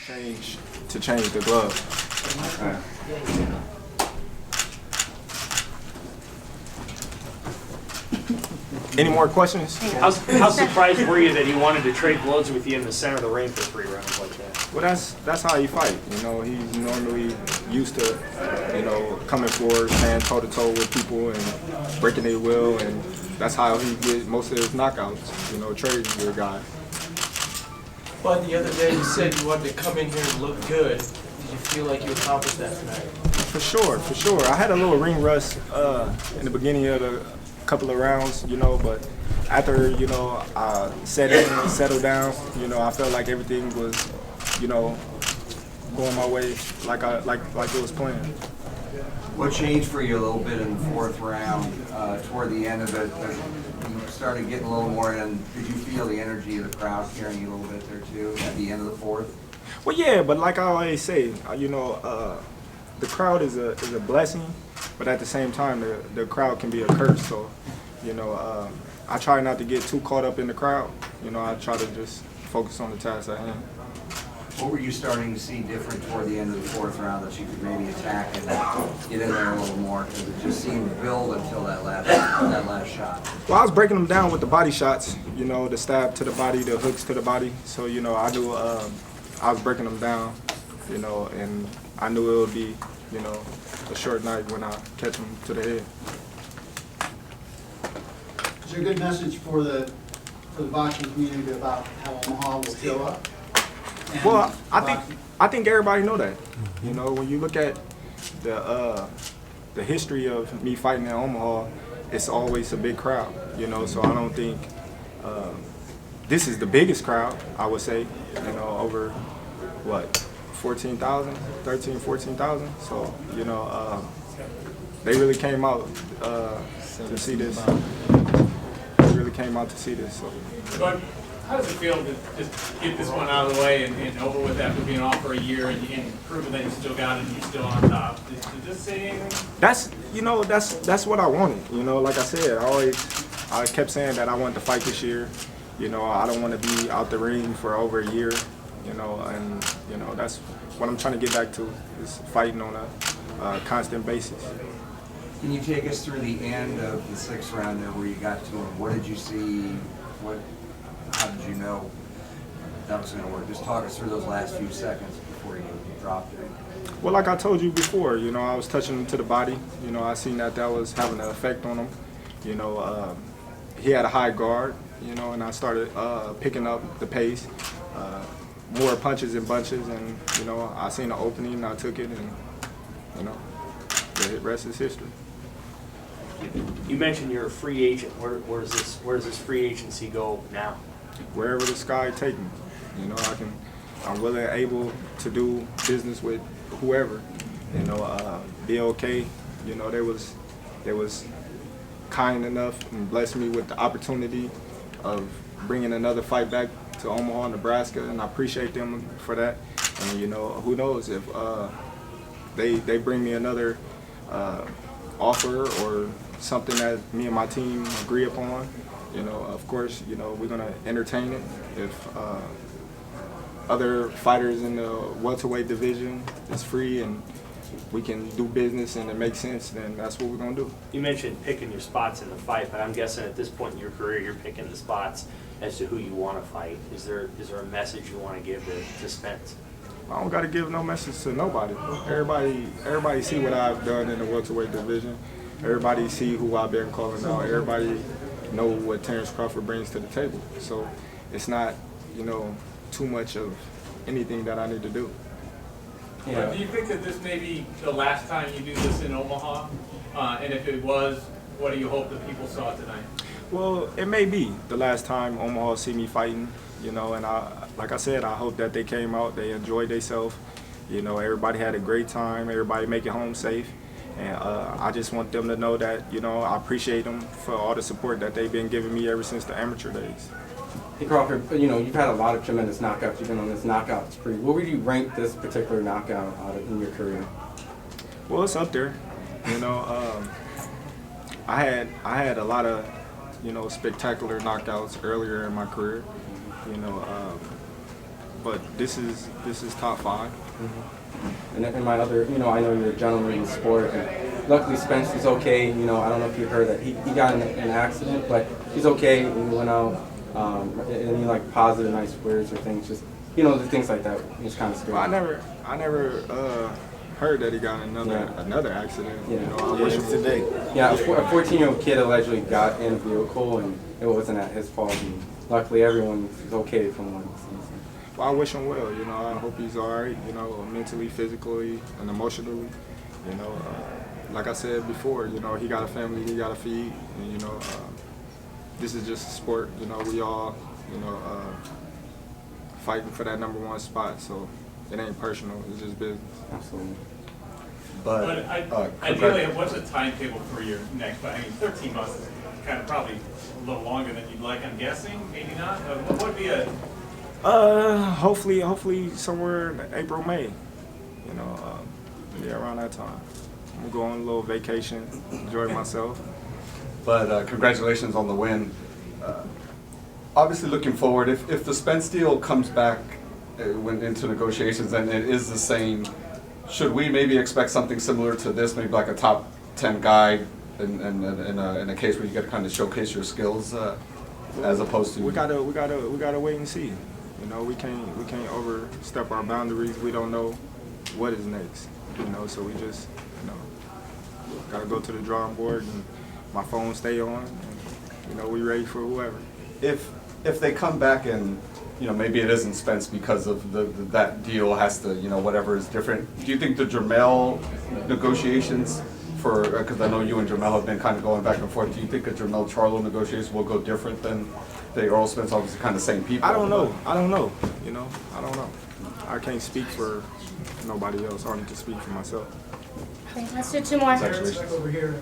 change the glove. Any more questions? How surprised were you that he wanted to trade blows with you in the center of the ring for 3 rounds like that? Well, that's how he fight. You know, he's normally used to, you know, coming forward, standing toe-to-toe with people and breaking their will, and that's how he get most of his knockouts, you know, trading with a guy. But the other day you said you wanted to come in here and look good. Did you feel like you accomplished that tonight? For sure, for sure. I had a little ring rust in the beginning of the couple of rounds, you know, but after, you know, I set in and settled down, you know, I felt like everything was, you know, going my way like it was planned. What changed for you a little bit in the 4th round? Toward the end of it, you started getting a little more in. Did you feel the energy of the crowd carrying you a little bit there too at the end of the 4th? Well, yeah, but like I always say, you know, the crowd is a blessing, but at the same time, the crowd can be a curse. So, you know, I try not to get too caught up in the crowd. You know, I try to just focus on the task at hand. What were you starting to see different toward the end of the 4th round that you could maybe attack and get in there a little more? Because it just seemed to build until that last shot. Well, I was breaking them down with the body shots, you know, the stab to the body, the hooks to the body. So, you know, I knew I was breaking them down, you know, and I knew it would be, you know, a short night when I catch them to the head. Is there a good message for the boxing community about how Omaha will show up? And well, I think everybody know that. You know, when you look at the history of me fighting in Omaha, it's always a big crowd. You know, so I don't think this is the biggest crowd. I would say, you know, over what 14,000, 13, 14,000. So you know, they really came out to see this. They really came out to see this. So. But how does it feel to just get this one out of the way and over with after being off for a year and proving that you still got it and you're still on top? Did this say anything? That's, you know, that's what I wanted. You know, like I said, I kept saying that I wanted to fight this year. You know, I don't want to be out the ring for over a year. You know, and you know that's what I'm trying to get back to is fighting on a constant basis. Can you take us through the end of the 6th round there where you got to him? What did you see? How did you know that was going to work? Just talk us through those last few seconds before you dropped it. Well, like I told you before, you know, I was touching him to the body. You know, I seen that was having an effect on him. You know, he had a high guard, you know, and I started picking up the pace. More punches and bunches, and, you know, I seen the opening and I took it, and, you know, the rest is history. You mentioned you're a free agent. Where does this free agency go now? Wherever the sky take me, you know, I'm willing and able to do business with whoever, you know, be okay. You know, they was kind enough and blessed me with the opportunity of bringing another fight back to Omaha, Nebraska, and I appreciate them for that. And you know, who knows if they bring me another offer or something that me and my team agree upon. You know, of course, you know, we're gonna entertain it. If other fighters in the welterweight division is free and we can do business and it makes sense, then that's what we're gonna do. You mentioned picking your spots in the fight, but I'm guessing at this point in your career, you're picking the spots as to who you want to fight. Is there a message you want to give to Spence? I don't got to give no message to nobody. Everybody see what I've done in the welterweight division. Everybody see who I've been calling out. Everybody know what Terence Crawford brings to the table. So it's not, you know, too much of anything that I need to do. Yeah. Do you think that this may be the last time you do this in Omaha? And if it was, what do you hope that people saw tonight? Well, it may be the last time Omaha see me fighting, you know, and like I said, I hope that they came out, they enjoyed themselves. You know, everybody had a great time, everybody make it home safe. And I just want them to know that, you know, I appreciate them for all the support that they've been giving me ever since the amateur days. Hey Crawford, you know, you've had a lot of tremendous knockouts. You've been on this knockout spree. What would you rank this particular knockout out of in your career? Well, it's up there. You know, I had a lot of, you know, spectacular knockouts earlier in my career. You know, but this is top 5. And my other, I know you're a gentleman in sport, and luckily Spence is okay. I don't know if you heard that he got in an accident, but he's okay, and he went out, and he like positive, nice words or things, just the things like that. It's kind of scary. Well, I never heard that he got in another accident. Yeah. I wish him today. Yeah, a 14-year-old kid allegedly got in a vehicle, and it wasn't at his fault. And luckily, everyone is okay from one season. Well, I wish him well. I hope he's all right. Mentally, physically, and emotionally. Like I said before, he got a family he got to feed, and this is just a sport. We all, fighting for that number 1 spot. So it ain't personal. It's just business. Absolutely. But ideally, what's the timetable for your next fight? 13 months is kind of probably a little longer than you'd like, I'm guessing. Maybe not. What would be a hopefully somewhere in April, May. Around that time. I'm gonna go on a little vacation, enjoy myself. But congratulations on the win. Obviously, looking forward, if the Spence deal comes back when into negotiations and it is the same, should we maybe expect something similar to this, maybe like a top 10 guy in a case where you get to kind of showcase your skills as opposed to? We gotta wait and see. We can't overstep our boundaries. We don't know what is next. So we just gotta go to the drawing board and my phone stay on. And, we ready for whoever. If they come back and maybe it isn't Spence because of that deal has to whatever is different. Do you think the Jermell negotiations because I know you and Jermell have been kind of going back and forth. Do you think a Jermell Charlo negotiations will go different than the Earl Spence? Obviously, kind of same people. I don't know. I don't know. I don't know. I can't speak for nobody else. I need to speak for myself. Okay, let's do 2 more. Terence, back over here.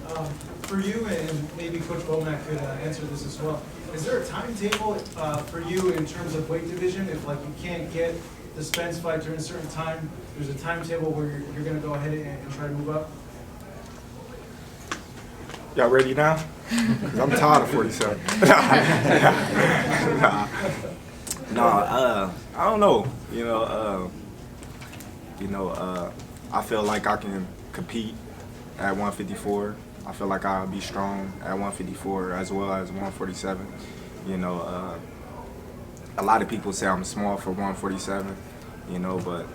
For you, and maybe Coach Womack could answer this as well, is there a timetable for you in terms of weight division? If you can't get the Spence fight during a certain time, there's a timetable where you're going to go ahead and try to move up? Y'all ready now? Because I'm tired of 47. I don't know. I feel like I can compete at 154. I feel like I'll be strong at 154 as well as 147. A lot of people say I'm small for 147, but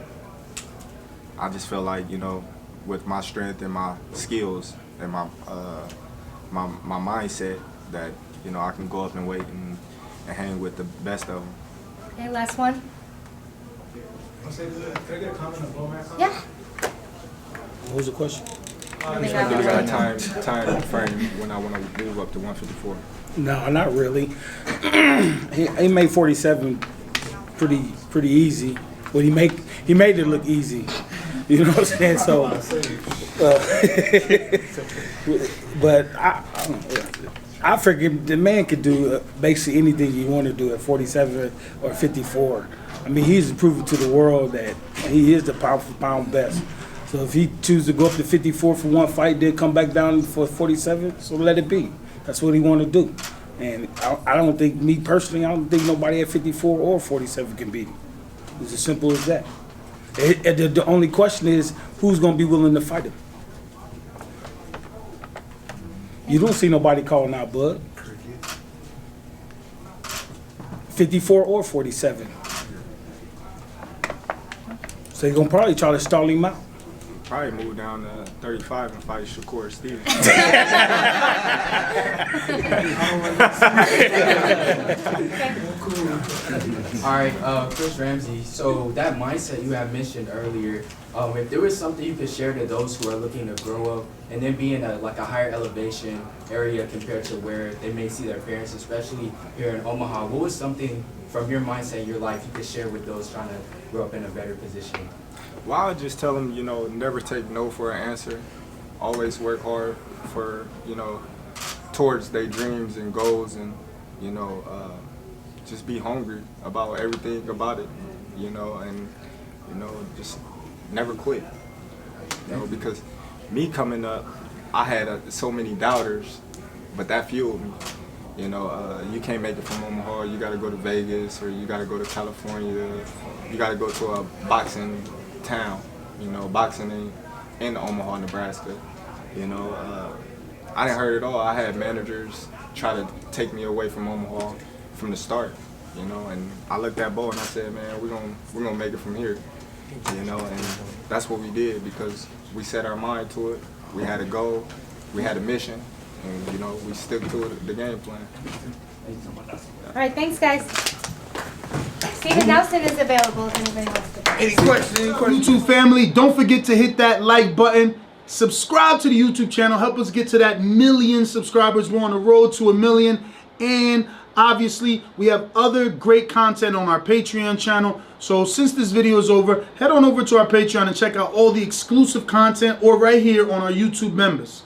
I just feel like, with my strength and my skills and my mindset that, I can go up in weight and hang with the best of them. Okay, last one. Can I get a comment on Womack? Yeah. What was the question? Do we got a time frame when I want to move up to 154? No, not really. he made 47 pretty easy. Well, he made it look easy. You know what I'm saying? So, but I figured the man could do basically anything you want to do at 47 or 54. I mean, he's proven to the world that he is the pound for pound best. So if he chooses to go up to 54 for one fight, then come back down for 47, so let it be. That's what he want to do. And I don't think, me personally, I don't think nobody at 54 or 47 can beat him. It's as simple as that. The only question is, who's going to be willing to fight him? You don't see nobody calling out Bud. 54 or 47. So they're going to probably try to stall him out. Probably move down to 35 and fight Shakur Stevens. All right, Chris Ramsey. So that mindset you have mentioned earlier, if there was something you could share to those who are looking to grow up and then be in a higher elevation area compared to where they may see their parents, especially here in Omaha, what was something from your mindset in your life you could share with those trying to grow up in a better position? Well, I would just tell them, never take no for an answer. Always work hard for, towards their dreams and goals, and, just be hungry about everything about it, and, just never quit. Because me coming up, I had so many doubters, but that fueled me. You know, you can't make it from Omaha. You got to go to Vegas, or you got to go to California. You got to go to a boxing town. You know, boxing in Omaha, Nebraska. You know, I didn't heard it all. I had managers try to take me away from Omaha from the start. You know, and I looked at Bo and I said, man, we're gonna make it from here. You know, and that's what we did because we set our mind to it. We had a goal, we had a mission, and you know, we stuck to the game plan. All right, thanks, guys. Steven Nelson is available if anybody wants to. Any questions? YouTube family, don't forget to hit that like button. Subscribe to the YouTube channel. Help us get to that 1 million subscribers. We're on the road to 1 million. And obviously, we have other great content on our Patreon channel. So since this video is over, head on over to our Patreon and check out all the exclusive content or right here on our YouTube members.